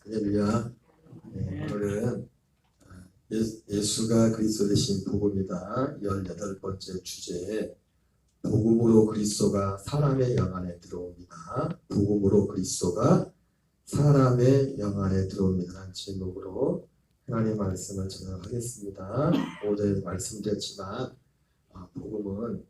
할렐루야. 오늘은 예수가 그리스도 되신 복음이다 18번째 주제에 복음으로 그리스도가 사람의 영 안에 들어옵니다. 복음으로 그리스도가 사람의 영 안에 들어옵니다라는 제목으로 하나님의 말씀을 전하겠습니다. 어제 말씀드렸지만 복음은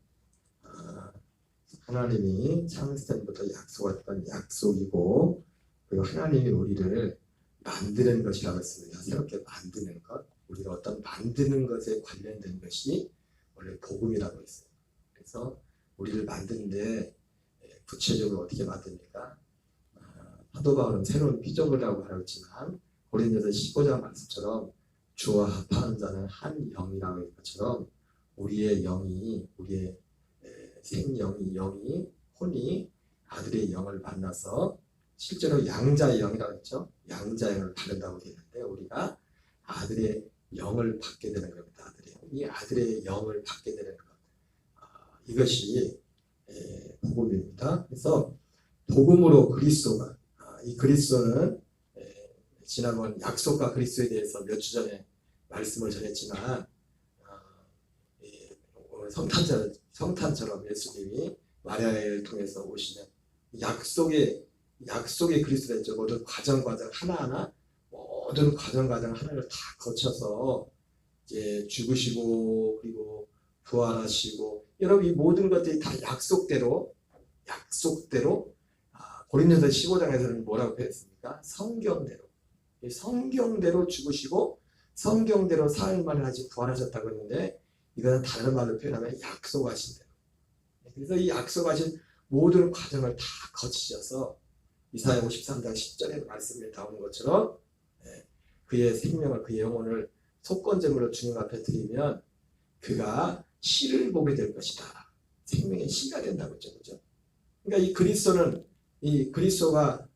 하나님이 창세 때부터 약속했던 약속이고, 그리고 하나님이 우리를 만드는 것이라고 했습니다. 새롭게 만드는 것, 우리가 어떤 만드는 것에 관련된 것이 원래 복음이라고 했어요. 그래서 우리를 만드는데 구체적으로 어떻게 만듭니까? 사도 바울은 새로운 피조물이라고 하고 있지만 고린도서 15장 말씀처럼 주와 합하는 자는 한 영이라고 할 것처럼 우리의 영이, 우리의 생영이, 혼이 아들의 영을 만나서 실제로 양자의 영이라고 했죠. 양자의 영을 받는다고 되어 있는데 우리가 아들의 영을 받게 되는 겁니다. 이 아들의 영을 받게 되는 것, 이것이 복음입니다. 그래서 복음으로 그리스도가, 이 그리스도는 지난번 약속과 그리스도에 대해서 몇 주 전에 말씀을 전했지만 성탄처럼 예수님이 마리아를 통해서 오시는 약속의 그리스도 됐죠. 모든 과정 하나하나, 모든 과정 하나를 다 거쳐서 이제 죽으시고 그리고 부활하시고, 여러분 이 모든 것들이 다 약속대로 고린도서 15장에서는 뭐라고 표현했습니까? 성경대로 죽으시고 성경대로 사흘 만에 아직 부활하셨다고 했는데, 이거는 다른 말로 표현하면 약속하신 대로. 그래서 이 약속하신 모든 과정을 다 거치셔서 이사야 53장 10절에 말씀에 나오는 것처럼 그의 생명을, 그의 영혼을 속건제물로 주님 앞에 드리면 그가 씨를 보게 될 것이다. 생명의 씨가 된다고 했죠. 그죠? 그러니까 이 그리스도가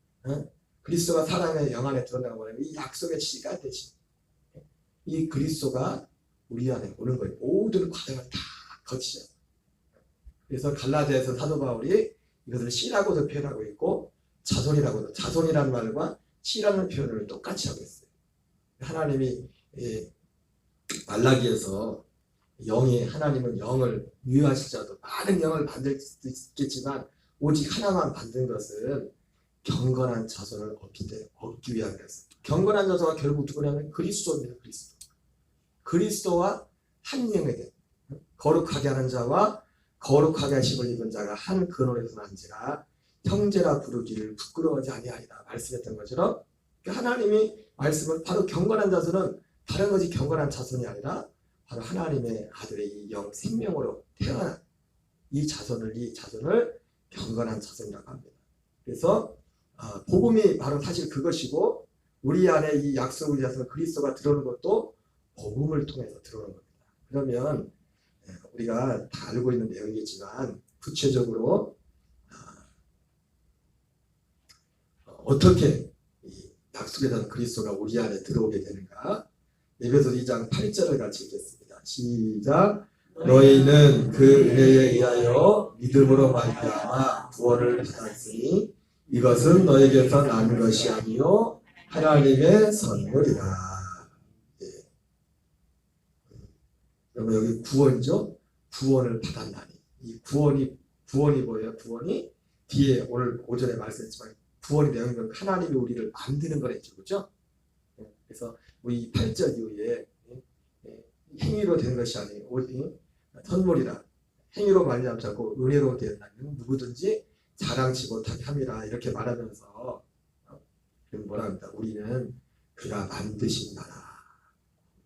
사람의 영 안에 들어온다고 하면 이 약속의 씨가 되신 이 그리스도가 우리 안에 오는 거예요. 모든 과정을 다 거치죠. 그래서 갈라디아에서 사도 바울이 이것을 씨라고도 표현하고 있고 자손이라는 말과 씨라는 표현을 똑같이 하고 있어요. 하나님이 말라기에서 하나님은 영을 유효하시자도 많은 영을 만들 수도 있겠지만 오직 하나만 만든 것은 경건한 자손을 얻기 위한 것이었어요. 경건한 자손가 결국 누구냐면 그리스도입니다. 그리스도와 한 영이 된 거룩하게 하는 자와 거룩하게 하심을 입은 자가 한 근원에서 난지라 형제라 부르기를 부끄러워하지 아니하리라 말씀했던 것처럼, 하나님이 말씀을 바로 경건한 자손은 다른 것이 경건한 자손이 아니라 바로 하나님의 아들의 이 영 생명으로 태어난 이 자손을 경건한 자손이라고 합니다. 그래서 복음이 바로 사실 그것이고, 우리 안에 이 약속을 위해서 그리스도가 들어오는 것도 복음을 통해서 들어오는 겁니다. 그러면 우리가 다 알고 있는 내용이겠지만 구체적으로 어떻게 이 약속에 대한 그리스도가 우리 안에 들어오게 되는가? 에베소 2장 8절을 같이 읽겠습니다. 시작. 너희는 그 은혜에 의하여 믿음으로 말미암아 구원을 받았으니 이것은 너희에게서 난 것이 아니요 하나님의 선물이라. 여러분 여기 구원이죠. 구원을 받았나니, 이 구원이 뭐예요? 구원이 뒤에 오늘 오전에 말씀했지만 구원이 내용은 하나님이 우리를 만드는 거랬죠. 그렇죠? 그래서 우리 8절 이후에 행위로 된 것이 아니고 선물이라, 행위로 말미암지 않고 은혜로 되었다면 누구든지 자랑치 못하게 함이라 이렇게 말하면서 뭐라 합니다. 우리는 그가 만드신 나라,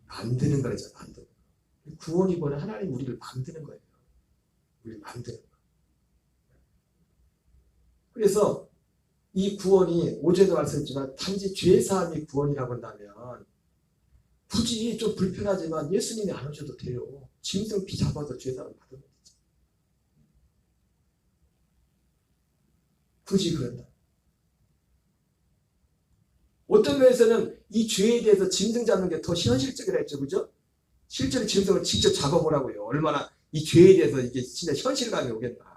만드는 거죠. 구원이 뭐냐? 하나님 우리를 만드는 거예요. 우리를 만드는 거. 그래서 이 구원이 어제도 말씀했지만 단지 죄사함이 구원이라고 한다면 굳이 좀 불편하지만 예수님이 안 오셔도 돼요. 짐승 피 잡아서 죄사함을 받으면 되죠. 굳이 그런다. 어떤 면에서는 이 죄에 대해서 짐승 잡는 게 더 현실적이라 했죠. 그죠? 실제로 짐승을 직접 잡아보라고요. 얼마나 이 죄에 대해서 이게 진짜 현실감이 오겠나.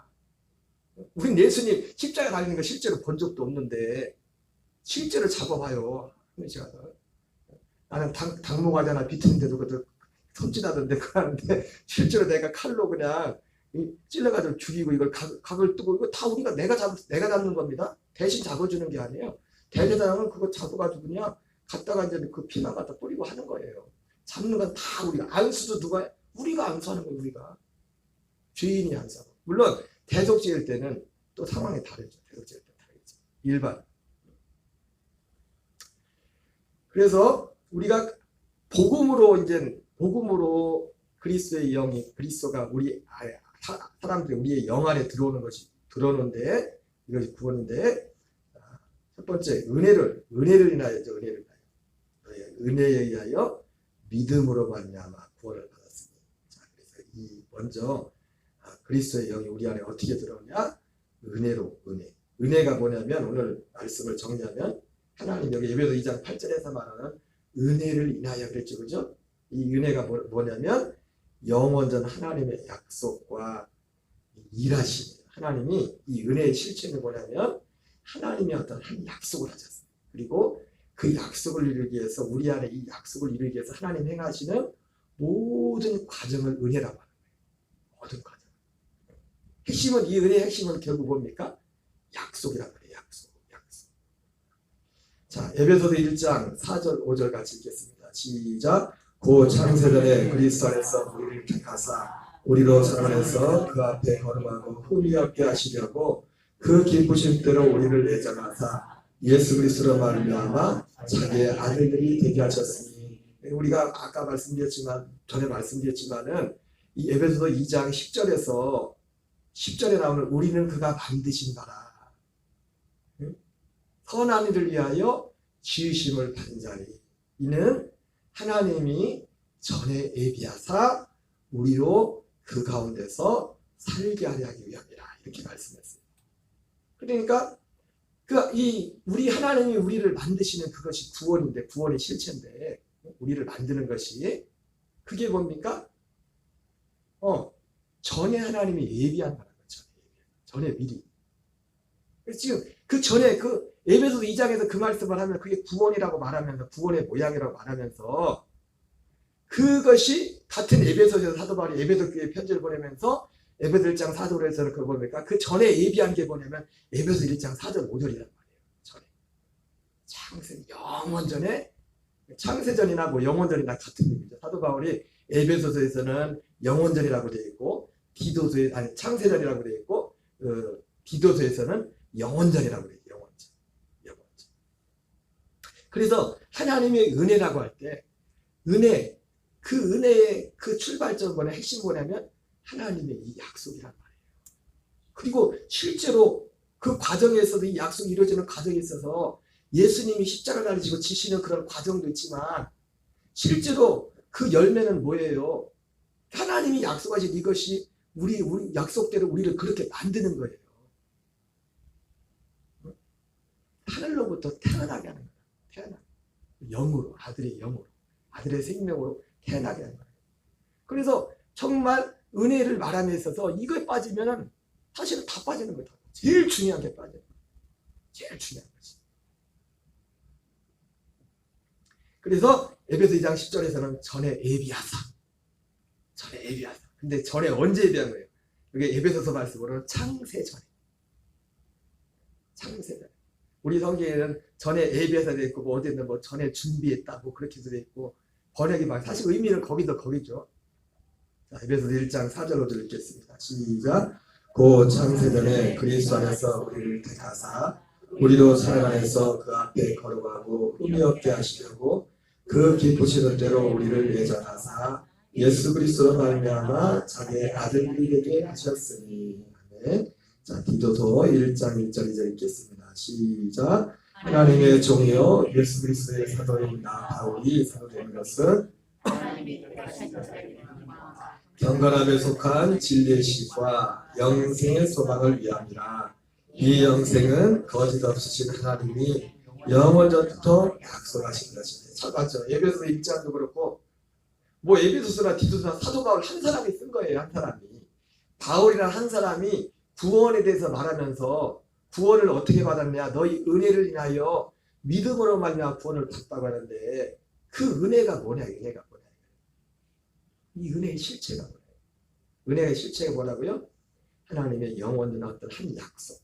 우린 예수님 십자가 달리는 거 실제로 본 적도 없는데 실제로 잡아봐요. 가서 나는 당무과자나 비트는데도 그것도 손짓하던데 그거 하는데 실제로 내가 칼로 그냥 찔러가지고 죽이고 이걸 각을 뜨고 이거 다 우리가 내가 잡는 겁니다. 대신 잡아주는 게 아니에요. 대제사장은 그거 잡아가지고 그냥 갖다가 이제 그 피만 갖다 뿌리고 하는 거예요. 잡는 건 다 우리가. 안수도 누가 우리가 안수하는 거예요. 우리가 죄인이 안수하고. 물론 대속 지을 때는 또 상황이 다르죠. 대속 지을 때 다르죠. 일반. 그래서 우리가 복음으로 그리스도의 영이 그리스도가 우리 사람들이 우리의 영 안에 들어오는데 이것이 구원인데 첫 번째 은혜를 인하여죠. 은혜에 의하여 믿음으로 말미암아 구원을 받았으니. 자, 그래서 먼저 그리스도의 영이 우리 안에 어떻게 들어오냐? 은혜로 은혜가 뭐냐면 오늘 말씀을 정리하면 하나님 여기 예배도 2장 8절에서 말하는 은혜를 인하여 그랬죠. 그죠? 이 은혜가 뭐냐면 영원전 하나님의 약속과 일하심. 하나님이 이 은혜의 실체는 뭐냐면 하나님이 어떤 한 약속을 하셨어요. 그리고 그 약속을 이루기 위해서 우리 안에 이 약속을 이루기 위해서 하나님 행하시는 모든 과정을 은혜라고 하는 거예요. 모든 과정. 핵심은 이 은혜의 핵심은 결국 뭡니까? 약속이란 말이에요. 약속. 자, 에베소서 1장 4절 5절 같이 읽겠습니다. 시작. 고 창세전에 그리스도 안에서 우리를 택하사 우리로 살아내서 그 앞에 거룩하고 흠이 없게 하시려고 그 기쁘심대로 우리를 예정하사 예수 그리스도로 말미암아 자기의 아들들이 되게 하셨으니. 우리가 아까 전에 말씀드렸지만은 이 에베소서 2장 10절에 나오는 우리는 그가 만드신 바라. 선한 일을 위하여 지으심을 받은 자니 이는 하나님이 전에 예비하사 우리로 그 가운데서 살게 하려 하기 위함이라. 이렇게 말씀했어요. 그러니까 우리 하나님이 우리를 만드시는 그것이 구원인데, 구원의 실체인데, 우리를 만드는 것이 그게 뭡니까? 전에 하나님이 예비한 거라는 거죠. 전에 미리. 지금 그 전에 에베소서 2장에서 그 말씀을 하면 그게 구원이라고 말하면서, 구원의 모양이라고 말하면서, 그것이 같은 에베소서에서 사도 바울이 에베소 교회에 편지를 보내면서 에베소 1장 4절에서는 그거 뭡니까? 그 전에 예비한 게 뭐냐면 에베소 1장 4절 5절이란 말이에요. 전에 영원전에, 창세전이나 영원전이나 같은 의미죠. 사도 바울이 에베소서에서는 영원전이라고 되어 있고 창세전이라고 되어 있고 디도서에서는 영원전이라고 되어 있어요. 영원전. 그래서 하나님의 은혜라고 할 때 그 은혜의 그 출발점 핵심 뭐냐면 하나님의 이 약속이란 말이에요. 그리고 실제로 그 과정에서도 이 약속이 이루어지는 과정에 있어서 예수님이 십자가를 달리시고 지시는 그런 과정도 있지만 실제로 그 열매는 뭐예요? 하나님이 약속하신 이것이 우리 약속대로 우리를 그렇게 만드는 거예요. 하늘로부터 태어나게 하는 거예요. 영으로, 아들의 영으로, 아들의 생명으로 태어나게 하는 거예요. 그래서 정말 은혜를 말함에 있어서 이거에 빠지면은 사실은 다 빠지는 거예요. 제일 중요한 게 빠져요. 제일 중요한 것이. 그래서 에베소 2장 10절에서는 전에 예비하사. 근데 전에 언제 예비한 거예요? 이게 에베소서 말씀으로는 창세전에. 우리 성경에는 전에 예비하사 되어 있고 어디는 전에 준비했다 그렇게도 되어 있고 번역이 사실 의미는 거기죠. 자, 에베소서 1장 4절 5절 읽겠습니다. 시작. 고 창세전에 그리스도 안에서 우리를 택하사 우리로 사랑 안에서 그 앞에 거룩하고 흠이 없게 하시려고 그 기쁘시는 대로 우리를 예정하사 예수 그리스도로 말미암아 자기의 아들들이 되게 하셨으니. 아멘. 자, 디도서 1장 1절 2절 읽겠습니다. 시작. 하나님의 종이요 예수 그리스도의 사도인 나 바울이 사도된 것은 경건함에 속한 진리의 시과 영생의 소망을 위함이라. 이 영생은 거짓 없으신 하나님이 영원전부터 약속하신 것입니다. 잘 봤죠? 에베소 1장도 그렇고 에베소서나 디도서나 사도 바울 한 사람이 쓴 거예요. 한 사람이. 바울이라는 한 사람이 구원에 대해서 말하면서 구원을 어떻게 받았냐? 너희 은혜를 인하여 믿음으로 말미암아 구원을 받다고 하는데 그 은혜가 뭐냐? 은혜가 뭐냐? 이 은혜의 실체가 뭐냐? 은혜의 실체가 뭐라고요? 하나님의 영원한 어떤 한 약속.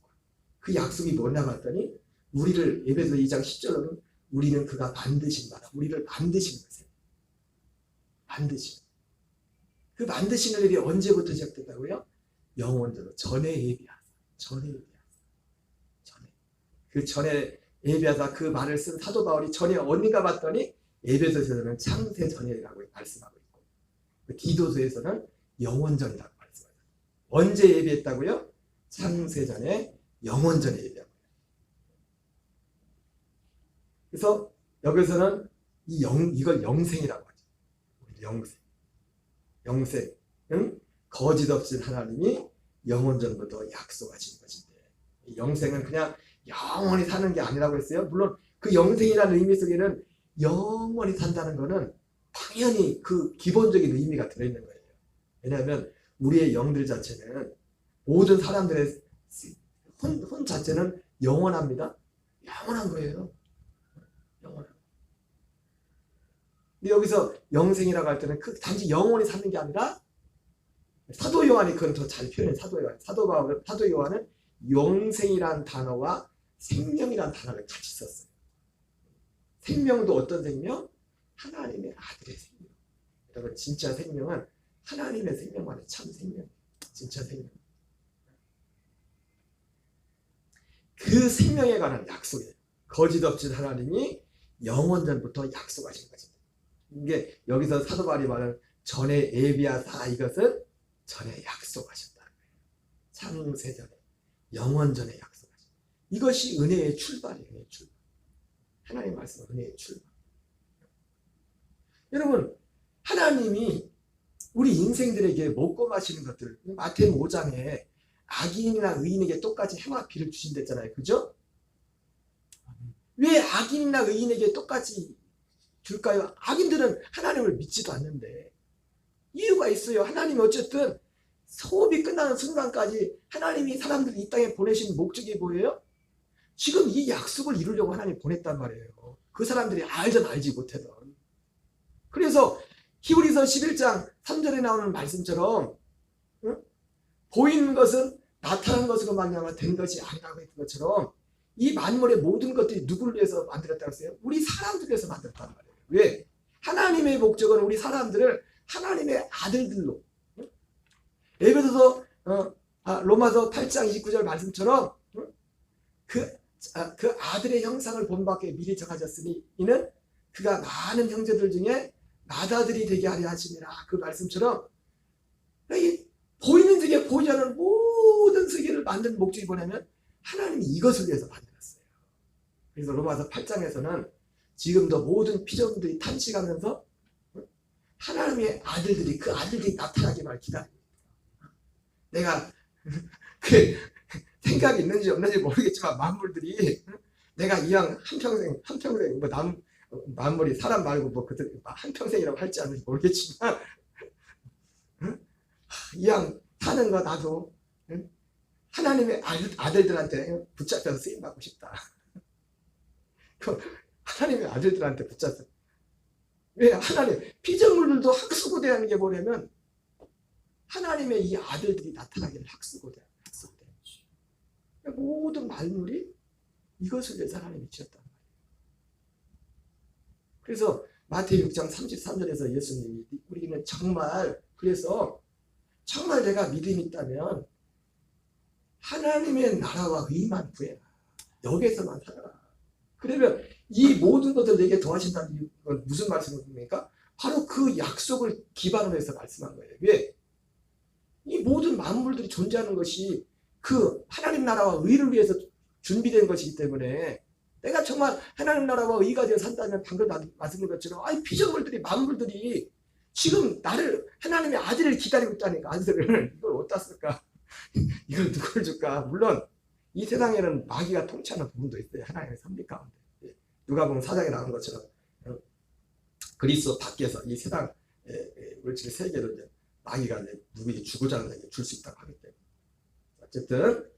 그 약속이 뭐냐고 했더니 우리를 에베소 2장 10절로는 우리는 그가 만드신 바라. 우리를 만드신 거세요. 만드신. 그 만드시는 일이 언제부터 시작됐다고요? 영원적으로 전에 예비하사. 전에 예비하사. 전에. 그 전에 예비하사 그 말을 쓴 사도 바울이 전에 어디가 봤더니 에베소서에서는 창세 전이라고 말씀하고 있고 그 디도서에서는 영원전이라고 말씀하고 있어요. 언제 예비했다고요? 창세 전에 영원전에 예비한 거예요. 그래서 여기서는 이걸 영생이라고 하죠. 영생. 영생은 거짓 없인 하나님이 영원전부터 약속하신 것인데 영생은 그냥 영원히 사는 게 아니라고 했어요. 물론 그 영생이라는 의미 속에는 영원히 산다는 것은 당연히 그 기본적인 의미가 들어있는 거예요. 왜냐하면 우리의 영들 자체는 모든 사람들의 혼 자체는 영원합니다. 영원한 거예요. 영원한. 근데 여기서 영생이라고 할 때는 그 단지 영원히 사는 게 아니라 사도 요한이 그건 더 잘 표현해. 사도 요한은 영생이란 단어와 생명이란 단어를 같이 썼어요. 생명도 어떤 생명? 하나님의 아들의 생명. 여러분 진짜 생명은 하나님의 생명만의 참 생명. 진짜 생명. 그 생명에 관한 약속이에요. 거짓 없인 하나님이 영원전부터 약속하신 것입니다. 이게 여기서 사도 바울이 말하는 전에 예비하사 이것은 전에 약속하셨다는 거예요. 창세전에 영원전에 약속하셨다. 이것이 은혜의 출발이에요. 은혜의 출발. 하나님 말씀은 은혜의 출발. 여러분 하나님이 우리 인생들에게 먹고 마시는 것들 마태복음 5장에 악인이나 의인에게 똑같이 해와 비를 주신댔잖아요. 그죠? 왜 악인이나 의인에게 똑같이 줄까요? 악인들은 하나님을 믿지도 않는데 이유가 있어요. 하나님이 어쨌든 소업이 끝나는 순간까지 하나님이 사람들을 이 땅에 보내신 목적이 뭐예요? 지금 이 약속을 이루려고 하나님이 보냈단 말이에요. 그 사람들이 알든 알지 못하든. 그래서 히브리서 11장 3절에 나오는 말씀처럼 보이는 것은 나타난 것으로 말미암아 된 것이 아니라고 했던 것처럼 이 만물의 모든 것들이 누구를 위해서 만들었다고 했어요? 우리 사람들을 위해서 만들었단 말이에요. 왜? 하나님의 목적은 우리 사람들을 하나님의 아들들로 에베소서 로마서 8장 29절 말씀처럼 그 아들의 형상을 본받게 미리 정하셨으니 이는 그가 많은 형제들 중에 맏아들이 되게 하려 하심이라. 그 말씀처럼 보이는 세계 보이지 않는 모든 세계를 만든 목적이 뭐냐면 하나님이 이것을 위해서 만들었어요. 그래서 로마서 8장에서는 지금도 모든 피조물들이 탄식하면서 하나님의 아들들이 그 아들들이 나타나기만 기다립니다. 내가 그 생각이 있는지 없는지 모르겠지만 만물들이 내가 이왕 한평생 뭐 만물이 사람 말고 뭐 그들 한평생이라고 할지 않는지 모르겠지만 이왕 사는 거 나도 하나님의 아들들한테 붙잡혀서 쓰임받고 싶다. 하나님의 아들들한테 붙잡혀. 왜? 하나님 피조물들도 학수고대하는 게 뭐냐면 하나님의 이 아들들이 나타나기를 학수고대. 모든 만물이 이것을 위해서 하나님이 지었단 말이에요. 그래서 마태복음 6장 33절에서 예수님이 우리는 정말 그래서 정말 내가 믿음이 있다면 하나님의 나라와 의만 구해라. 여기에서만 살아라. 그러면 이 모든 것을 내게 더하신다는 건 무슨 말씀입니까? 바로 그 약속을 기반으로 해서 말씀한 거예요. 왜? 이 모든 만물들이 존재하는 것이 그 하나님 나라와 의를 위해서 준비된 것이기 때문에 내가 정말 하나님 나라와 의가 되어 산다면 방금 말씀드린 것처럼 피조물들이 만물들이 지금 나를 하나님의 아들을 기다리고 있다니까. 아들을 이걸 어디다 쓸까? 이걸 누굴 줄까? 물론 이 세상에는 마귀가 통치하는 부분도 있어요. 하나님의 섭리 가운데. 누가복음 4장에 나온 것처럼 그리스도 밖에서 이 세상 물질 세계로 이제 마귀가 누구에게 주고자 하는 자에게 줄 수 있다고 하기 때문에 어쨌든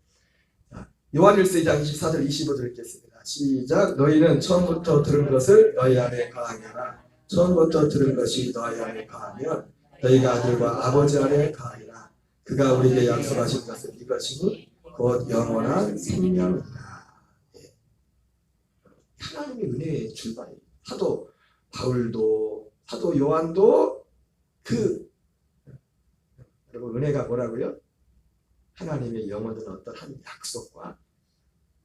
요한일서 2장 24절 25절 읽겠습니다. 시작. 너희는 처음부터 들은 것을 너희 안에 거하게 하라. 처음부터 들은 것이 너희 안에 거하면 너희가 아들과 아버지 안에 거하리라. 그가 우리에게 약속하신 것은 이것이니 곧 영원한 생명이라. 예. 하나님의 은혜의 출발이에요. 사도 바울도 사도 요한도 여러분 은혜가 뭐라고요? 하나님의 영원한 어떤 한 약속과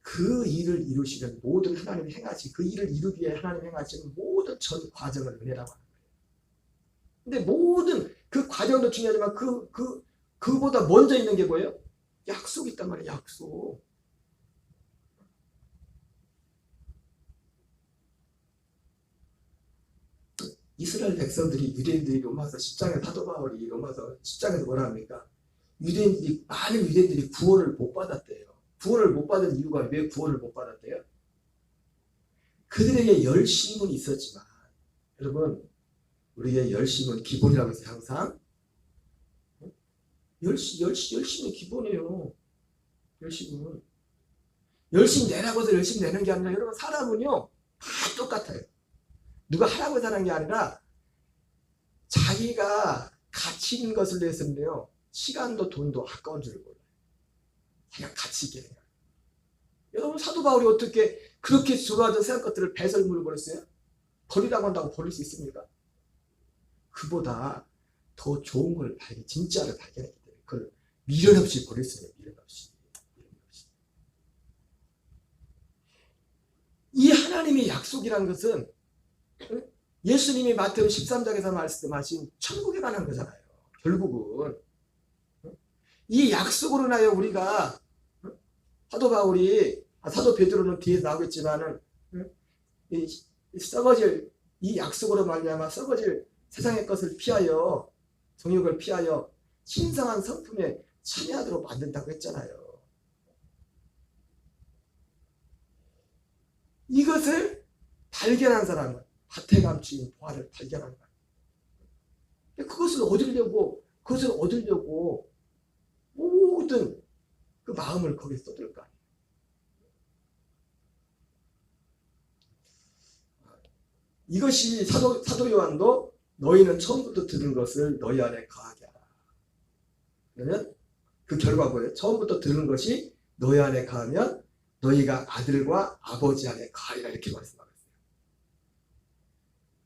그 일을 이루시는 모든 하나님이 행하시 그 일을 이루기 위해 하나님 행하시는 모든 전 과정을 은혜라고 하는 거예요. 근데 모든 그 과정도 중요하지만 그보다 먼저 있는 게 뭐예요? 약속이 있단 말이에요. 약속. 이스라엘 백성들이 유대인들이 로마서 10장에 사도 바울이 로마서 10장에서 뭐라 합니까? 많은 유대인들이 구원을 못 받았대요. 구원을 못 받은 이유가 왜 구원을 못 받았대요? 그들에게 열심은 있었지만 여러분 우리의 열심은 기본이라고 해서 항상 열심은 기본이에요. 열심 내라고 해서 열심 내는 게 아니라 여러분 사람은요 다 똑같아요. 누가 하라고 해서 하는 게 아니라 자기가 가치 있는 것을 위해서는요 시간도 돈도 아까운 줄을 몰라요. 그냥 가치 있게 해요. 여러분 사도 바울이 어떻게 그렇게 좋아하던 세상 것들을 배설물을 버렸어요? 버리라고 한다고 버릴 수 있습니까? 그보다 더 좋은 걸 진짜를 발견했기 때문에 그걸 미련 없이 버릴 수 있는 미련 없이. 이 하나님의 약속이라는 것은 예수님이 마태오 13장에서 말씀하신 천국에 관한 거잖아요. 결국은 이 약속으로 인하여 우리가 사도 베드로는 뒤에 나오겠지만은 썩어질 이 약속으로 말미암아 썩어질 세상의 것을 피하여 정욕을 피하여 신성한 성품에 참여하도록 만든다고 했잖아요. 이것을 발견한 사람은 밭에 감추인 보화를 발견한 거예요. 그것을 얻으려고 모든 그 마음을 거기에 쏟을 거 아니에요. 이것이 사도 요한도 너희는 처음부터 들은 것을 너희 안에 거하게 하라. 그러면 그 결과 뭐예요? 처음부터 들은 것이 너희 안에 거하면 너희가 아들과 아버지 안에 거하리라 이렇게 말씀하고 있어요.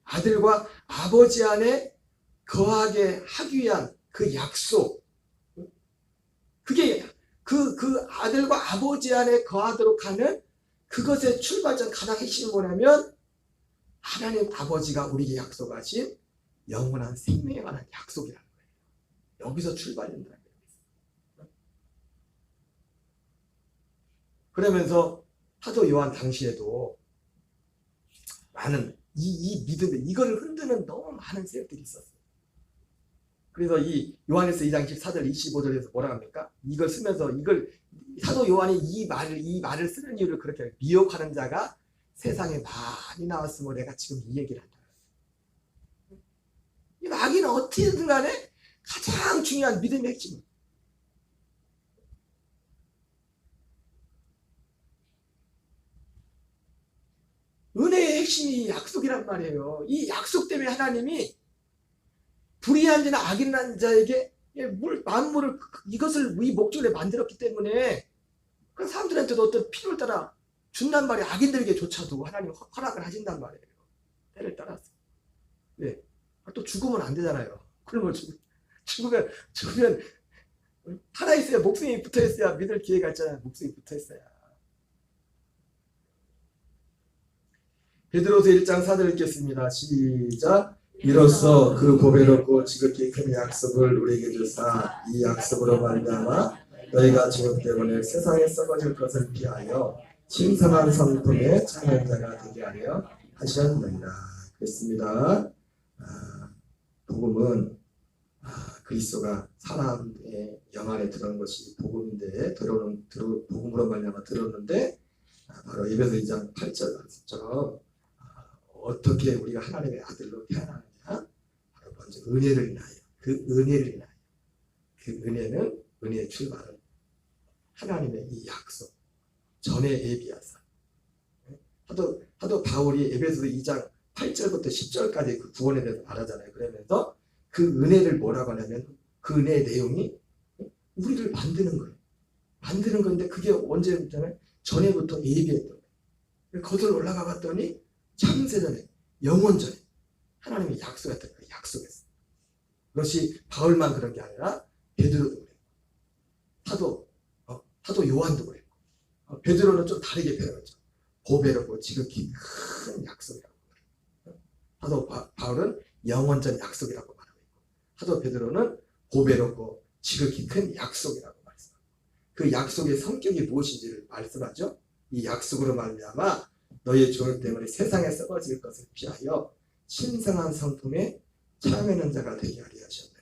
아들과 아버지 안에 거하게 하기 위한 그 약속, 그게 그 아들과 아버지 안에 거하도록 하는 그것의 출발점 가장 핵심이 뭐냐면 하나님 아버지가 우리에게 약속하신 영원한 생명에 관한 약속이라는 거예요. 여기서 출발된다는 거예요. 그러면서 사도 요한 당시에도 많은 이 믿음에 이거를 흔드는 너무 많은 세력들이 있었어요. 그래서 이 요한에서 2장 14절 25절에서 뭐라 합니까? 이걸 쓰면서 사도 요한이 이 말을 쓰는 이유를 그렇게 미혹하는 자가 세상에 많이 나왔으므로 내가 지금 이 얘기를 한다. 이 마귀는 어떻게든 간에 가장 중요한 믿음의 핵심. 은혜의 핵심이 약속이란 말이에요. 이 약속 때문에 하나님이 불의한 자나 악인한 자에게 만물을 이것을 이 목적에 만들었기 때문에 그 사람들한테도 어떤 필요를 따라 준단 말이에요. 악인들에게조차도 하나님 허락을 하신단 말이에요. 때를 따라서. 네. 또 죽으면 안 되잖아요. 그러면 죽으면 살아있어야 목숨이 붙어있어야 믿을 기회가 있잖아요. 목숨이 붙어있어야. 베드로서 1장 4절 읽겠습니다. 시작. 이로써 그 보배롭고 지극히 큰 약속을 우리에게 주사 이 약속으로 말미암아 너희가 죽음 때문에 세상에 썩어질 것을 피하여 신성한 성품의 참여자가 되게 하려 하셨느니라. 그렇습니다. 복음은 그리스도가 사람의 영 안에 들어오는 것이 복음인데 복음으로 말미암아 들었는데 바로 에베소 2장 8절 말씀처럼 어떻게 우리가 하나님의 아들로 태어나느냐? 바로 먼저 은혜를 인하여 그 은혜는 은혜의 출발은 하나님의 이 약속 전에 예비하사 하도 바울이 에베소서 2장 8절부터 10절까지 그 구원에 대해서 말하잖아요. 그러면서 그 은혜를 뭐라고 하냐면 그 은혜의 내용이 우리를 만드는 거예요. 만드는 건데 그게 언제부터는 전에부터 예비했던 거예요. 거기를 올라가 봤더니 창세전에 영원전에 하나님이 약속했던 거예요. 약속했어요. 그것이 바울만 그런 게 아니라 베드로도 그랬고 사도 요한도 그랬고 베드로는 좀 다르게 표현했죠. 보배롭고 지극히 큰 약속이라고 말해요. 사도 바울은 영원전 약속이라고 말하고 있고 사도 베드로는 보배롭고 지극히 큰 약속이라고 말씀합니다. 그 약속의 성격이 무엇인지를 말씀하죠. 이 약속으로 말미암아 너희의 종일 때문에 세상에 썩어질 것을 피하여 신성한 성품에 참여하는 자가 되게 하려 하셨느니라.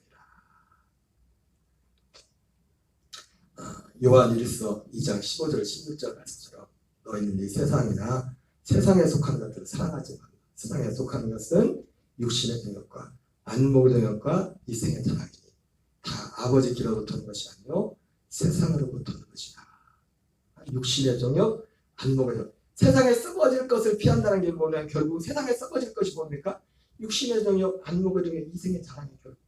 요한 1서 2장 15절 16절 말씀처럼 너희는 이 세상이나 세상에 속한 것들을 사랑하지 말라. 세상에 속한 것은 육신의 정욕과 안목의 정욕과 이생의 자랑이니 다 아버지께로부터 오는 것이 아니요 세상으로부터 오는 것이다. 육신의 정욕, 안목의 정욕. 세상에 썩어질 것을 피한다는 게 뭐냐면 결국 세상에 썩어질 것이 뭡니까? 육신의 정욕, 안목의 정욕, 이생의 자랑이 결국.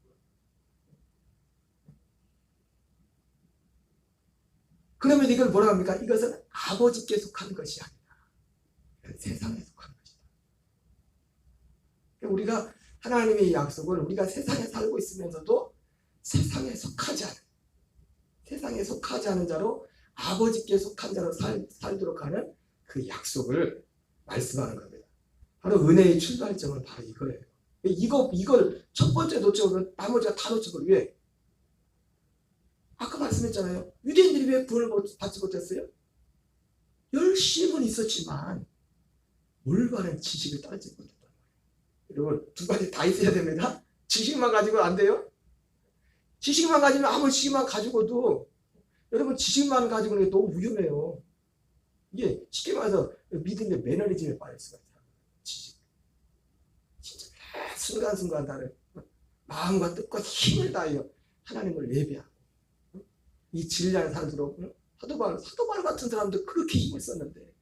그러면 이걸 뭐라 합니까? 이것은 아버지께 속한 것이 아니다. 세상에 속한 것이다. 우리가 하나님의 약속을 우리가 세상에 살고 있으면서도 세상에 속하지 않은 자로 아버지께 속한 자로 살도록 하는 그 약속을 말씀하는 겁니다. 바로 은혜의 출발점은 바로 이거예요. 이걸 첫 번째 놓쳐보면 나머지가 다 놓쳐버려. 왜? 아까 말씀했잖아요. 유대인들이 왜 구원을 받지 못했어요? 열심은 있었지만 올바른 지식을 따르지 못했단 말이에요. 여러분 두 가지 다 있어야 됩니다. 지식만 가지고 안 돼요. 지식만 가지면 아무리 지식만 가지고도 여러분 지식만 가지고는 너무 위험해요. 이게 쉽게 말해서 믿음의 매너리즘에 빠질 수가 있어요. 지식. 진짜 순간순간 나를 마음과 뜻과 힘을 다하여 하나님을 예배하고 이 진리하는 사람들로 사도 바울 같은 사람도 그렇게 힘을 썼는데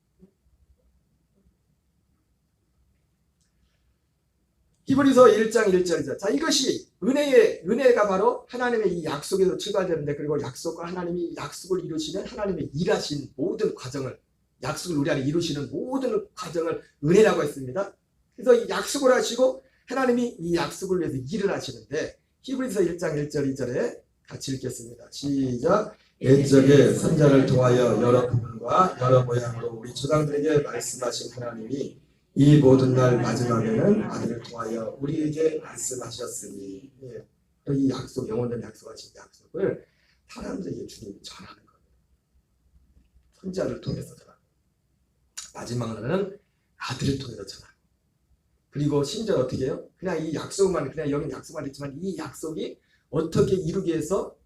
히브리서 1장 1절이죠. 자, 이것이 은혜가 바로 하나님의 이 약속에서 출발되는데 그리고 약속과 하나님이 약속을 이루시는 하나님의 일하신 모든 과정을 약속을 우리 안에 이루시는 모든 과정을 은혜라고 했습니다. 그래서 이 약속을 하시고 하나님이 이 약속을 위해서 일을 하시는데 히브리서 1장 1절 2절에 같이 읽겠습니다. 시작. 옛적에 선자를 통하여 여러 부분과 여러 모양으로 우리 조상들에게 말씀하신 하나님이 이 모든 날 마지막에는 아들을 통하여 우리에게 말씀하셨으니 이 약속, 영원한 약속하신 약속을 사람들에게 주님이 전하는 겁니다. 선자를 통해서 전하고 마지막 날은 아들을 통해서 전하고 그리고 심지어 어떻게 해요? 그냥 이 약속만 그냥 여기 약속만 있지만 이 약속이 어떻게 이루기 위해서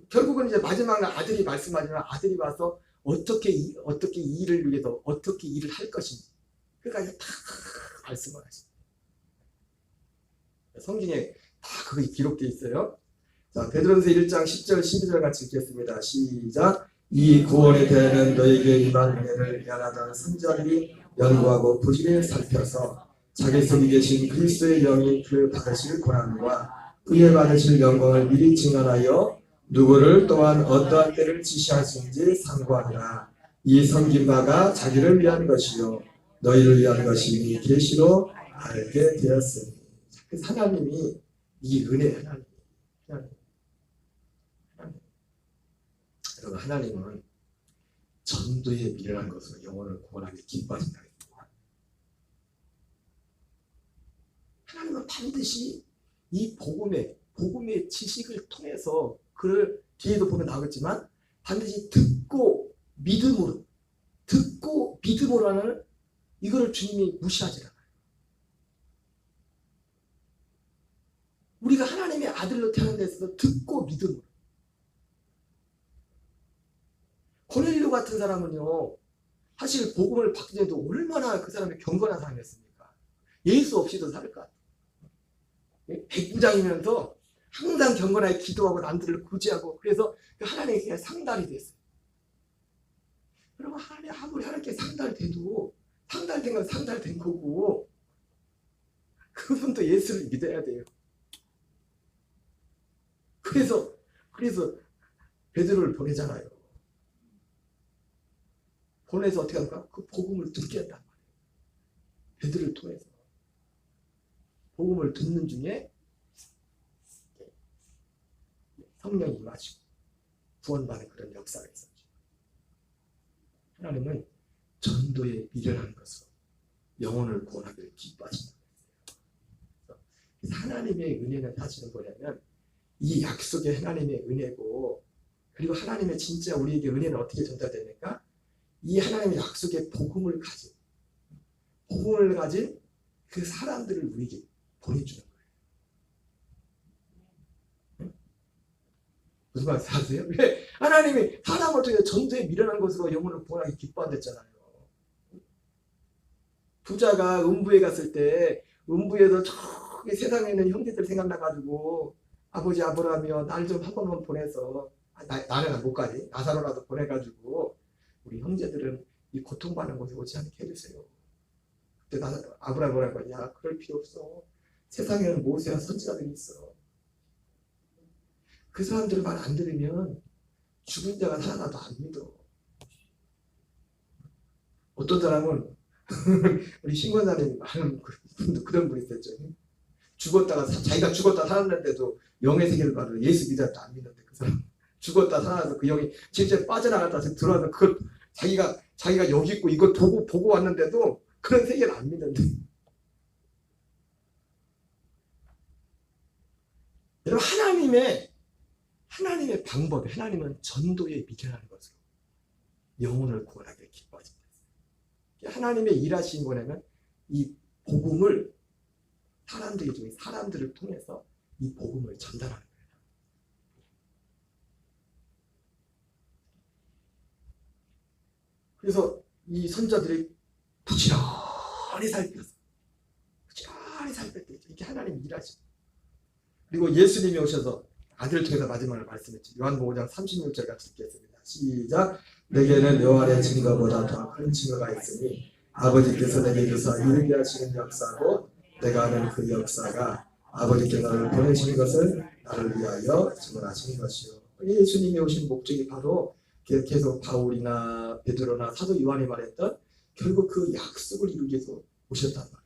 결국은 이제 마지막 날 아들이 말씀하지만 아들이 와서 어떻게 이 일을 위해서 어떻게 일을 할 것인지 그까지 다 말씀을 하십니다. 성경에 다 그게 기록되어 있어요. 자, 베드로전서 1장 10절 12절 같이 읽겠습니다. 시작. 이 구원에 대하여는 너에게 임한 은혜를 미안하던 선자들이 연구하고 부지런히 살펴서 자기 속에 계신 그리스도의 영이 그 받으실 고난과 그에 받으실 영광을 미리 증언하여 누구를 또한 어떠한 때를 지시하신지 상고하니라. 이 섬긴 바가 자기를 위한 것이요 너희를 위한 것이니 계시로 알게 되었으니. 하나님이 이 은혜 하나님. 여러분 하나님은 전도에 미련한 것으로 영혼을 구원하기 기뻐하신다. 하나님은 반드시 이 복음의 지식을 통해서 그를 뒤에도 보면 나오겠지만 반드시 듣고 믿음으로 하는 이거를 주님이 무시하지 않아요. 우리가 하나님의 아들로 태어난 데 있어서 듣고 믿음으로. 고넬료 같은 사람은요 사실 복음을 받기 전에도 얼마나 그 사람이 경건한 사람이었습니까? 예수 없이도 살 것 같아요. 백부장이면서 항상 경건하게 기도하고 남들을 구제하고 그래서 하나님께 상달이 됐어요. 여러분, 아무리 하나님께 상달돼도 상달된 건 상달된 거고, 그분도 예수를 믿어야 돼요. 그래서 베드로를 보내잖아요. 보내서 어떻게 할까? 그 복음을 듣게 한단 말이에요. 베드로를 통해서 복음을 듣는 중에 성령이 임하시고 구원받는 그런 역사가 있었죠. 하나님은 전도에 미련한 것으로 영혼을 구원하기를 기뻐하신다고 했어요. 그래서 하나님의 은혜는 사실은 뭐냐면 이 약속의 하나님의 은혜고, 그리고 하나님의 진짜 우리에게 은혜는 어떻게 전달됩니까? 이 하나님의 약속의 복음을 가진 그 사람들을 우리에게 보내주는 거예요. 무슨 말인지 아세요? 왜 하나님이 사람을 통해 전도에 미련한 것으로 영혼을 구원하기 기뻐한댔잖아요. 부자가 음부에 갔을 때 음부에서 저기 세상에 있는 형제들 생각나가지고 아버지 아브라함이여 날 좀 한 번만 보내서, 나는 못 가지, 나사로라도 보내가지고 우리 형제들은 이 고통받는 곳에 오지 않게 해주세요. 그때 아브라함이 뭐라고, 야 그럴 필요 없어. 세상에는 모세와 선지자들이 있어. 그 사람들 말 안 들으면 죽은 자가 살아나도 안 믿어. 어떤 사람은 우리 신권사님 하는 그런 분이 있었죠. 자기가 죽었다 살았는데도 영의 세계를 받아 예수 믿었다 안 믿는데, 그 사람 죽었다 살아서 그 영이 실제 빠져나갔다 들어와서 그걸 자기가 여기 있고 이걸 보고 왔는데도 그런 세계를 안 믿는데. 여러분, 하나님의 방법이, 하나님은 전도에 미련한 것으로 영혼을 구원하기를 기뻐하십니다. 하나님의 일하신 뭐냐면 이 복음을 사람들을 통해서 이 복음을 전달하는 거예요. 그래서 이 선자들이 부지런히 살펴서 이게 하나님 일하시고, 그리고 예수님이 오셔서 아들을 통해서 마지막으로 말씀했죠. 요한복음 5장 36절 같이 읽겠습니다. 시작. 내게는 요한의 증거보다 더 큰 증거가 있으니 아버지께서 내게 주사 이루게 하시는 역사고, 내가 아는 그 역사가 아버지께 나를 보내신 것을 나를 위하여 증언하시는 것이요. 예수님이 오신 목적이 바로 계속 바울이나 베드로나 사도 요한이 말했던 결국 그 약속을 이루기 위해서 오셨단 말이에요.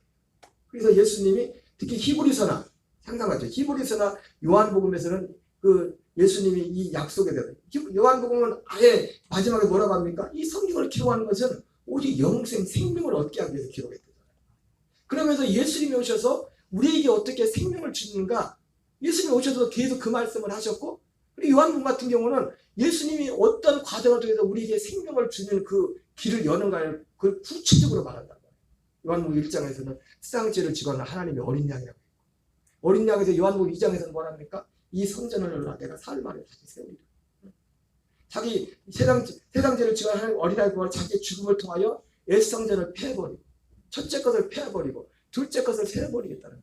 그래서 예수님이 특히 히브리서나, 상상하죠. 히브리서나 요한복음에서는 그 예수님이 이 약속에 대해서, 요한복음은 아예 마지막에 뭐라고 합니까? 이 성경을 기록하는 것은 오직 영생 생명을 얻게 하기 위해서 기록했대요. 그러면서 예수님이 오셔서 우리에게 어떻게 생명을 주는가, 예수님이 오셔서 계속 그 말씀을 하셨고, 그리고 요한복음 같은 경우는 예수님이 어떤 과정을 통해서 우리에게 생명을 주는 그 길을 여는가를 그걸 구체적으로 말한단 말이에요. 요한복음 1장에서는 세상죄를 지고 하는 하나님의 어린 양이라고 했고, 어린 양에서 요한복음 2장에서는 뭐랍니까? 이 성전을 열라 내가 사흘 만에 다시 세우리라. 자기 세상죄를 지고 하는 어린 양과 자기의 죽음을 통하여 옛 성전을 패버리고, 첫째 것을 패버리고 둘째 것을 세워버리겠다는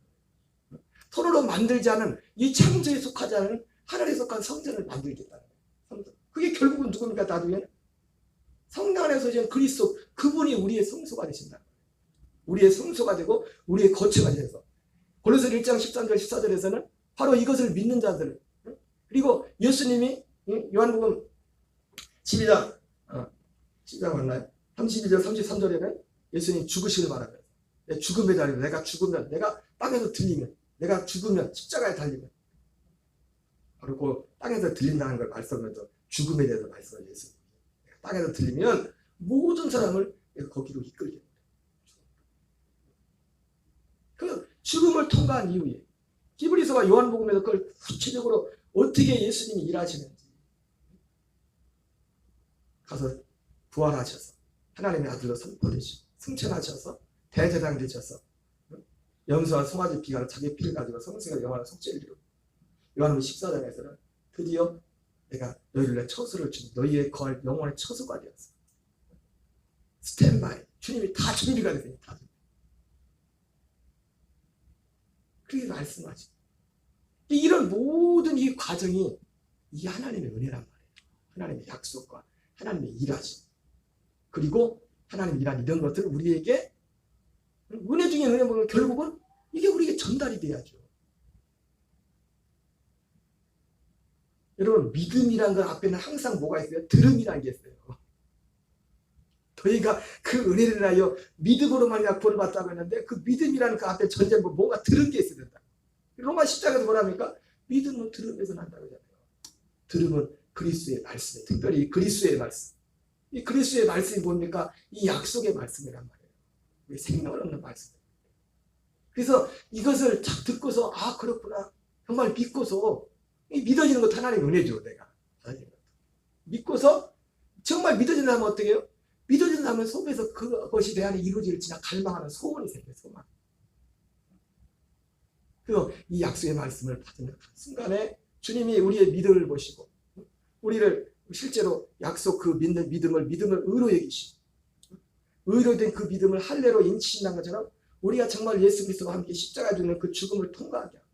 거예요. 서로로 만들지 않은 이 창조에 속하지 않은 하늘에 속한 성전을 만들겠다는 거예요. 그게 결국은 누굽니까? 나중에는 성령 안에서 지금 그리스도, 그분이 우리의 성소가 되신다. 우리의 성소가 되고 우리의 거처가 되셔서, 골로새 1장 13절 14절에서는 바로 이것을 믿는 자들을, 그리고 예수님이 요한복음 12장 맞나요? 32절 33절에는 예수님이 죽으시길 말하면서, 내 죽음의 자리로 내가 죽으면, 내가 땅에서 들리면, 내가 죽으면 십자가에 달리면, 바로 그 땅에서 들린다는 걸 말씀하면서 죽음에 대해서 말씀을 했습니다. 땅에서 들리면 모든 사람을 거기로 이끌게 됩니다. 그 죽음을 통과한 이후에 히브리서와 요한복음에서 그걸 구체적으로 어떻게 예수님이 일하시는지 가서 부활하셔서 하나님의 아들로 선포되시고 승천하셔서 대제사장 되셔서 염소와 송아지 피가 자기 피를 가지고 성승의 영원한 속죄를 이루고, 요한복음 14장에서는 드디어 내가 너희를 내 처소를 준 너희의 거할 영원의 처소가 되었어. 스탠바이. 주님이 다 준비가 되세요. 다 준비. 그렇게 말씀하죠. 이런 모든 이 과정이 이게 하나님의 은혜란 말이에요. 하나님의 약속과 하나님의 일하심. 그리고 하나님이란 이런 것들 우리에게 은혜 중에 은혜 보면 결국은 이게 우리에게 전달이 돼야죠. 여러분 믿음이란 것 앞에는 항상 뭐가 있어요? 들음이라는 게 있어요. 저희가 그 은혜를 하여 믿음으로 말미암아 구원을 받다고 했는데 그 믿음이라는 그 앞에 전제는 뭔가 들은 게 있어야 된다. 로마 10장에서 뭐랍니까? 믿음은 들음에서 난다고 하잖아요. 들음은 그리스도의 말씀에, 특별히 그리스도의 말씀. 이 그리스도의 말씀이 뭡니까? 이 약속의 말씀이란 말이에요. 우리 생명을 얻는 말씀. 그래서 이것을 쫙 듣고서 아 그렇구나. 정말 믿고서 믿어지는 것도 하나님의 은혜죠. 내가 믿고서 정말 믿어진다면 어떻게 해요? 믿어진다면 속에서 그것이 내 안에 이루어질 진짜 갈망하는 소원이 생겨요. 소원. 그래서 이 약속의 말씀을 받는 순간에 주님이 우리의 믿음을 보시고 우리를 실제로 약속 그 믿는 믿음을 의로 여기시고 의로 된 그 믿음을 할례로 인치신다는 것처럼 우리가 정말 예수 그리스도와 함께 십자가에 죽는 그 죽음을 통과하게 하고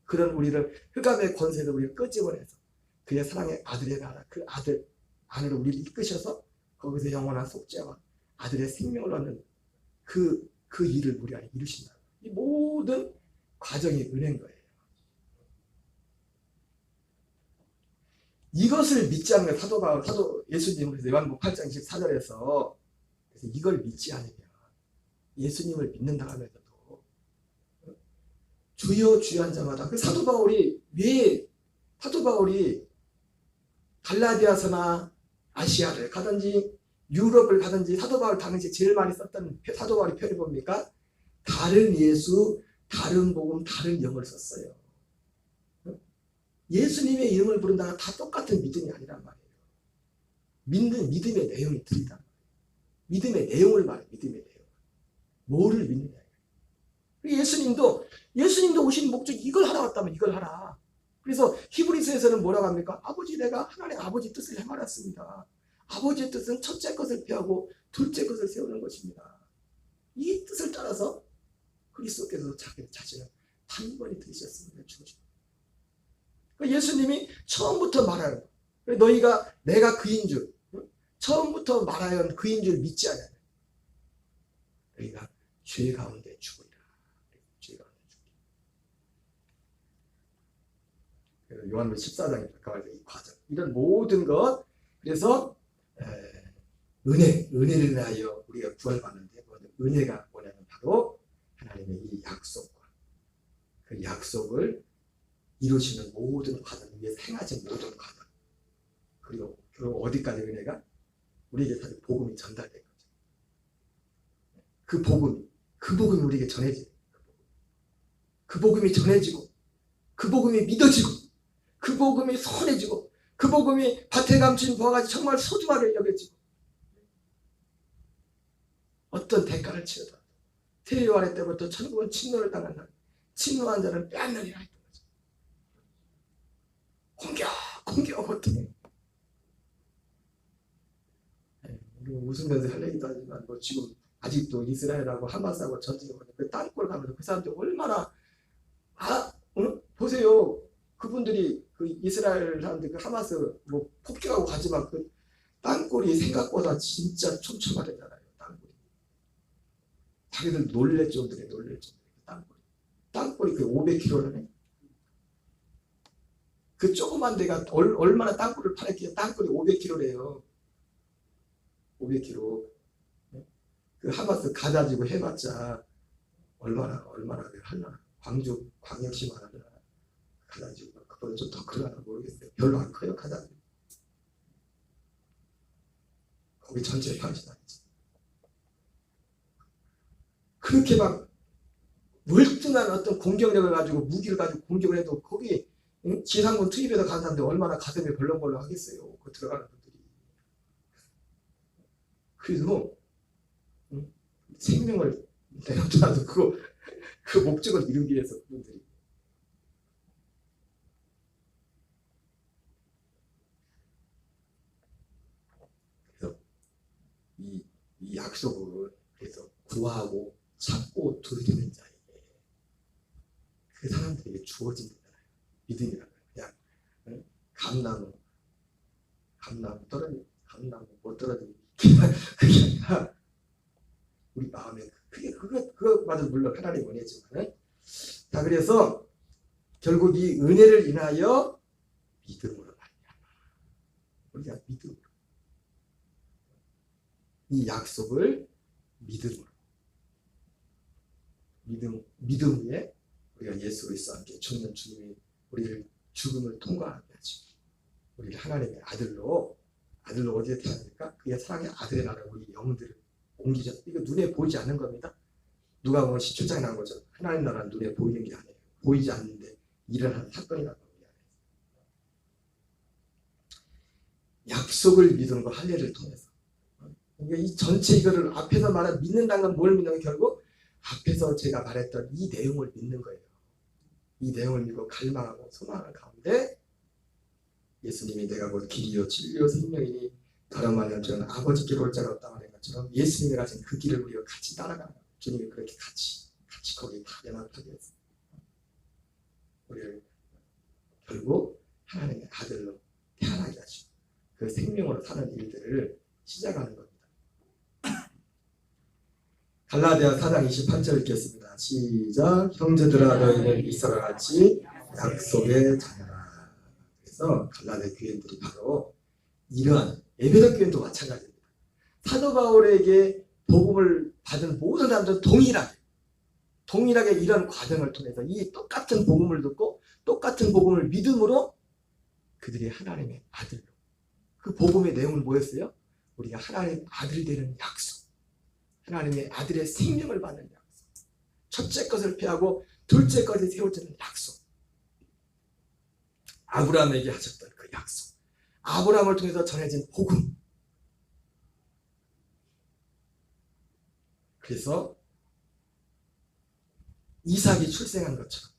그런 우리를 흑암의 권세를 우리를 끄집어내서 그의 사랑의 아들의 나라 그 아들 안으로 우리를 이끄셔서 거기서 영원한 속죄와 아들의 생명을 얻는 그 일을 우리 안에 이루신다. 이 모든 과정이 은혜인 거예요. 이것을 믿지 않는 사도 예수님은 요한복음 8장 24절에서 그래서 이걸 믿지 않으면 예수님을 믿는다 하면서도 주여 주여 한 자마다 그 사도 바울이 갈라디아서나 아시아를 가든지 유럽을 가든지 사도 바울 당시 제일 많이 썼던 사도 바울의 표현이 뭡니까? 다른 예수, 다른 복음, 다른 영을 썼어요. 예수님의 이름을 부른다가 다 똑같은 믿음이 아니란 말이에요. 믿는 믿음의 내용이 틀리다. 믿음의 내용을 말해. 믿음의 내용. 뭐를 믿느냐. 예수님도 오신 목적이 이걸 하러 왔다면 이걸 하라. 그래서 히브리서에서는 뭐라고 합니까? 아버지 내가 하나님의 아버지 뜻을 행하였습니다. 아버지의 뜻은 첫째 것을 피하고 둘째 것을 세우는 것입니다. 이 뜻을 따라서 그리스도께서 자기 자신을 단번에 들으셨습니다. 예수님이 처음부터 말하는 너희가 내가 그인 줄 처음부터 말하여 그인 줄 믿지 않아요. 너희가 죄 가운데 죽으리라. 죄 가운데 죽으리라. 요한복음 14장에 가까워서 이 과정 이런 모든 것 그래서 은혜를 하여 우리가 구원받는데 은혜가 뭐냐면 바로 하나님의 이 약속과 그 약속을 이루시는 모든 과정 위에서 행하신 모든 과정 그리고 어디까지 은혜가 우리에게 사실 복음이 전달된 거죠. 그 복음이 우리에게 전해지고 그 복음이 전해지고 그 복음이 믿어지고 그 복음이 선해지고 그 복음이 밭에 감춘 부화같이 정말 소중하게 여겨지고 어떤 대가를 치르더라도 테리와의 때부터 천국은 침노를 당한 날 침노한 자는 빼앗느니라 했던 거죠. 공격 어떻게 웃으면서 할 얘기도 하지만 뭐 지금 아직도 이스라엘하고 하마스하고 전쟁하고 그 땅굴 가면서 그 사람들 얼마나 보세요. 그분들이 그 이스라엘 사람들 그 하마스 뭐 폭격하고 가지만 그 땅굴이 생각보다 진짜 촘촘하잖아요. 땅굴이 자기들 놀랄 정도에 땅굴이 그 500km라네. 그 조그만 데가 얼마나 땅굴을 파냈기에 땅굴이 500km래요. 500km. 그 하마스 가다지고 해봤자 얼마나 하려나. 광역시만 하려나. 가다지고 그보다 좀 더 크려나 모르겠어요. 별로 안 커요. 가다지고. 거기 전체 판시 아니지. 그렇게 막 월등한 어떤 공격력을 가지고 무기를 가지고 공격을 해도 거기 지상군 투입해서 간 사람들 얼마나 가슴이 벌렁벌렁 하겠어요. 그 들어가는 분들이. 그래도 생명을 내놓더라도 그 목적을 이루기 위해서 그분들이. 그래서 이 약속을 그래서 구하고 찾고 두드리는 자에게 그 사람들에게 주어진 거잖아요. 믿음이라는 그냥 감나무 떨어지 감나무 못 떨어지는 그것마저 물론 하나님의 은혜지만은, 자, 그래서 결국 이 은혜를 인하여 믿음으로 말미암아. 우리가 믿음으로, 이 약속을 믿음으로, 믿음 위에 우리가 예수 그리스도와 함께 죽는 주님이 우리를 죽음을 통과하게 하시고 우리를 하나님의 아들로 어디에 태어납니까? 그의 사랑의 아들의 나라 우리 영들을 옮기죠. 이거 눈에 보이지 않는 겁니다. 누가 보면 17장에 나온 거죠. 하나님 나라는 눈에 보이는 게 아니에요. 보이지 않는데 일어나는 사건이라고 우리 안에. 약속을 믿는 거 할례를 통해서. 그러니까 이 전체 이거를 앞에서 말한 믿는다는 건 뭘 믿는 거 결국 앞에서 제가 말했던 이 내용을 믿는 거예요. 이 내용을 믿고 갈망하고 소망하는 가운데 예수님이 내가 곧 길이요 진리요 생명이니 다른 말하면 저는 아버지께로 올 자가 없다 말한 것처럼 예수님이 가신 그 길을 우리가 같이 따라가는 거예요. 주님이 그렇게 같이 거기 다 연합하게 해서 우리를 결국 하나님의 아들로 태어나게 하시고 그 생명으로 사는 일들을 시작하는 겁니다. 갈라디아 4장 28절 읽겠습니다. 시작. 형제들아 너희는 이스라엘 같이 약속의 자녀라. 그래서 갈라디아 교인들이 바로 이러한 에베소 교인도 마찬가지입니다. 사도 바울에게 복음을 받은 모든 사람들은 동일하게 이런 과정을 통해서 이 똑같은 복음을 듣고 똑같은 복음을 믿음으로 그들이 하나님의 아들로, 그 복음의 내용은 뭐였어요? 우리가 하나님의 아들이 되는 약속, 하나님의 아들의 생명을 받는 약속, 첫째 것을 피하고 둘째 것을 세워지는 약속, 아브라함에게 하셨던 그 약속, 아브라함을 통해서 전해진 복음. 그래서 이삭이 출생한 것처럼,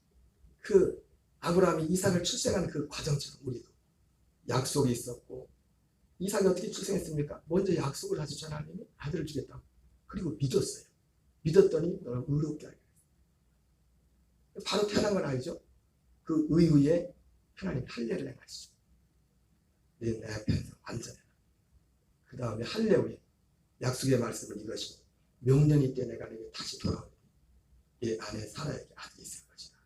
그 아브라함이 이삭을 출생한 그 과정처럼 우리도 약속이 있었고, 이삭이 어떻게 출생했습니까? 먼저 약속을 하시죠. 하나님이 아들을 주겠다고. 그리고 믿었어요. 믿었더니 너를 의롭게 하게 됐어요. 바로 태어난 건 아니죠. 그 의의에 하나님 할례를 행하시죠. 내 앞에서 완전해라. 그 다음에 할례 후에 약속의 말씀은 이것이 명년이 때 내가 내게 다시 돌아오니 내 안에 살아야게 아들이 있을 것이다.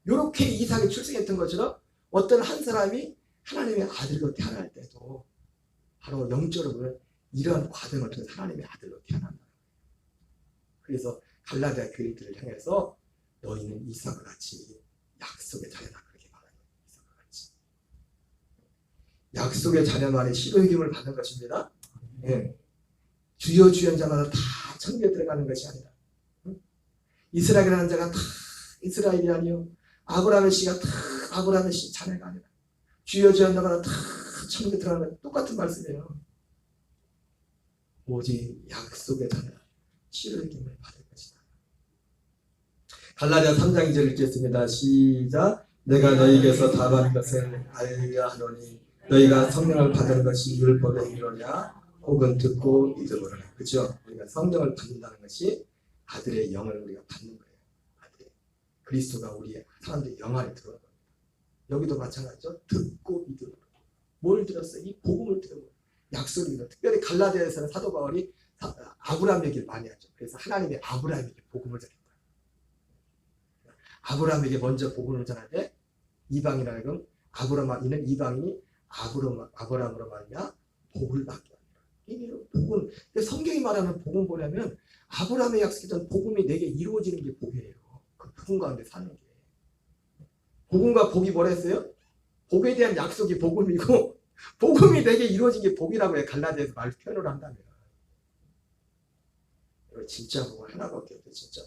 이렇게 이삭이 출생했던 것처럼 어떤 한 사람이 하나님의 아들로 태어날 때도 바로 영적으로 보면 이러한 과정을 통해 하나님의 아들로 태어난다. 그래서 갈라디아 교인들을 향해서 너희는 이삭과 같이 약속의 자녀다, 그렇게 말하는 거예요. 이삭과 같이 약속의 자녀만이 시로의 기름을 받는 것입니다. 네. 주여 주여 자마다 다 천국에 들어가는 것이 아니라, 이스라엘이라는 자가 다 이스라엘이 아니요 아브라함의 씨가 다 아브라함의 씨 자녀가 아니라 주여 주여 자마다 다 천국에 들어가는 것, 똑같은 말씀이에요. 오직 약속의 자녀 시로의 기름을 받을 것이다. 갈라디아 3장 2절 읽겠습니다. 시작. 내가 너희에게서 다 받은 것을 알려 하노니 너희가 성령을 받은 것이 율법의 행위로냐 혹은 듣고 믿음으로냐. 그렇죠? 우리가 성령을 받는다는 것이 아들의 영을 우리가 받는 거예요. 아들의 그리스도가 우리의 사람들의 영 안에 들어오는 겁니다. 여기도 마찬가지죠. 듣고 믿음으로. 뭘 들었어요? 이 복음을 들은 거예요. 약속입니다. 특별히 갈라디아에서는 사도 바울이 아브라함 얘기를 많이 하죠. 그래서 하나님의 아브라함에게 복음을 전했다. 아브라함에게 먼저 복음을 전하되 이방이라는 건 아브라함이는 이방인이 아브라함으로 말미암아 복을 받게 합니다. 복음, 성경이 말하는 복음 뭐냐면 아브라함의 약속했던 복음이 내게 이루어지는 게 복이에요. 그 복음 가운데 사는 게. 복음과 복이 뭐라 했어요? 복에 대한 약속이 복음이고 복음이 내게 이루어진 게 복이라고 해. 갈라디아에서 말 표현을 한다면. 이거 진짜 복음 하나밖에 없어요. 진짜.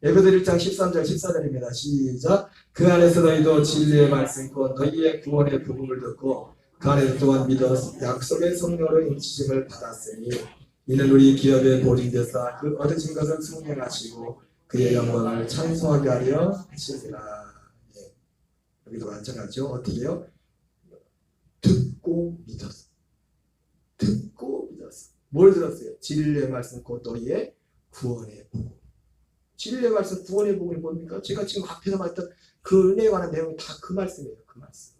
에베소 1장 13절 14절입니다. 시작. 그 안에서 너희도 진리의 말씀 곧 너희의 구원의 복음을 듣고 그 안에서 또한 믿어 약속의 성령으로 인치심을 받았으니 이는 우리 기업의 보증되사 그 얻으신 것을 승명하시고 그의 영광을 찬송하게 하려 하시니라. 예. 여기도 마찬가지죠. 어떻게 해요? 듣고 믿었어. 듣고 믿었어. 뭘 들었어요? 진리의 말씀 곧 너희의 구원의 복음. 진리의 말씀 구원의 복음이 뭡니까? 제가 지금 앞에서 말했던 그 은혜에 관한 내용이 다 그 말씀이에요. 그 말씀.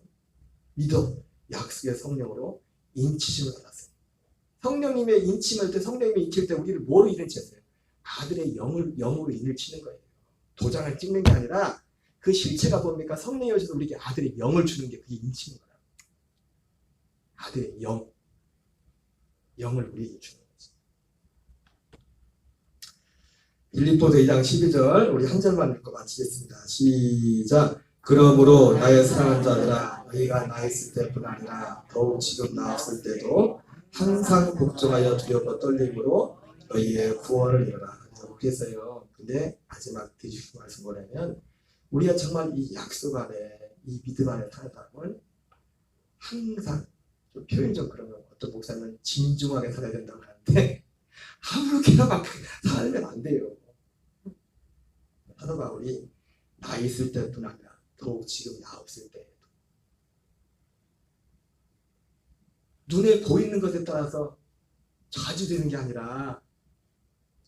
믿어. 약속의 성령으로 인치심을 받았어요. 성령님의 인침할 때, 성령님의 인칠 때 우리를 뭐로 인치했어요? 아들의 영으로 인을 치는 거예요. 도장을 찍는 게 아니라 그 실체가 뭡니까? 성령이 오셔서 우리에게 아들의 영을 주는 게 그게 인치는 거야. 아들의 영을 우리에게 주는 거지. 빌립보서 2장 12절 우리 한 절만 읽고 마치겠습니다. 시작. 그러므로 나의 사랑하는 자들아 너희가 나 있을 때뿐 아니라 더욱 지금 나 없을 때도 항상 걱정하여 두렵고 떨림으로 너희의 구원을 이루라. 그랬어요. 근데 마지막 뒤집고 말씀 뭐냐면 우리가 정말 이 약속 안에 이 믿음 안에 살아가면 항상 좀 표현 좀 그런 거 어떤 목사님은 진중하게 살아야 된다고 하는데 아무렇게나 막 살면 안 돼요. 사도 바울이 나 있을 때뿐 아니라 더욱 지금 나 없을 때에도 눈에 보이는 것에 따라서 자주 되는 게 아니라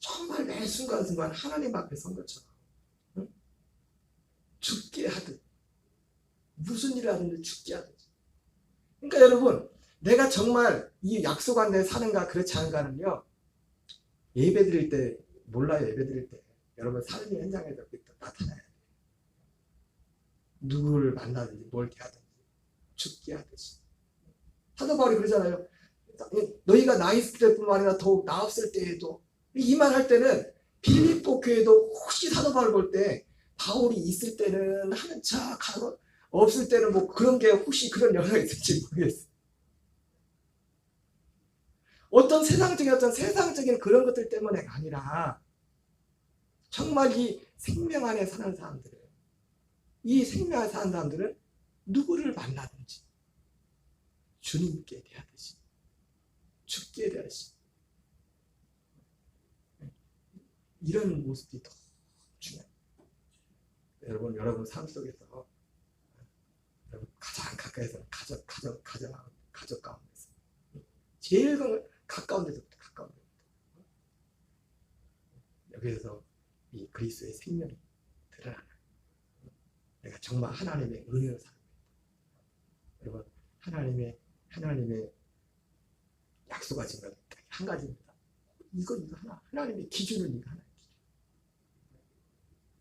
정말 매 순간순간 하나님 앞에 선 것처럼 죽게 하듯 무슨 일을 하든지 죽게 하듯. 그러니까 여러분 내가 정말 이 약속 안에 사는가 그렇지 않은가는요 예배 드릴 때 몰라요. 예배 드릴 때 여러분 삶의 현장에서 나타나야 돼요. 누구를 만나든지 뭘 하든지 죽게 하듯이. 사도 바울이 그러잖아요. 너희가 나 있을 때뿐만 아니라 더욱 나 없을 때에도 이 말 할 때는 빌립보 교회도 혹시 사도 바울 볼 때 바울이 있을 때는 하는 척 하고 없을 때는 뭐 그런 게 혹시 그런 영향이 있을지 모르겠어요. 어떤 세상적인 그런 것들 때문에가 아니라 정말 이 생명 안에 사는 사람들은 이 생명 안에 사는 사람들은 누구를 만나든지 주님께 대하듯이 죽게 대하듯이 이런 모습이 더 중요해요. 여러분 삶 속에서 가장 가까이서 가족 가운데서 제일 가까운 데서부터 가까운 데부터 여기서 이 그리스도의 생명이 드러나는 내가 정말 하나님의 은혜로 사는 거예요. 여러분 하나님의 약속하신 것 한 가지입니다. 이거 하나 하나님의 기준은 이거 하나.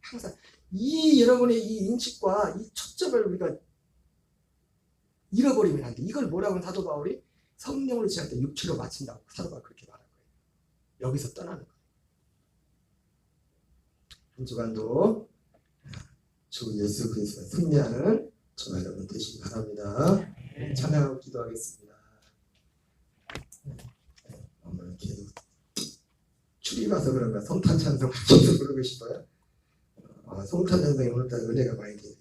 항상 이 여러분의 이 인식과 이 초점을 우리가 잃어버리면 안 돼. 이걸 뭐라고 사도 바울이 성령으로 지날 때 육체로 마친다고 사도 바울이 그렇게 말한 거예요. 여기서 떠나는 거예요. 한 주간도 주 예수 그리스도가 승리하는 저와 여러분 되시기 바랍니다. 찬양하고 기도하겠습니다. 오늘 계속 출입 와서 그런가 성탄 찬송 계속 부르고 싶어요. 성탄 찬송이 오늘따라 은혜가 많이 돼요.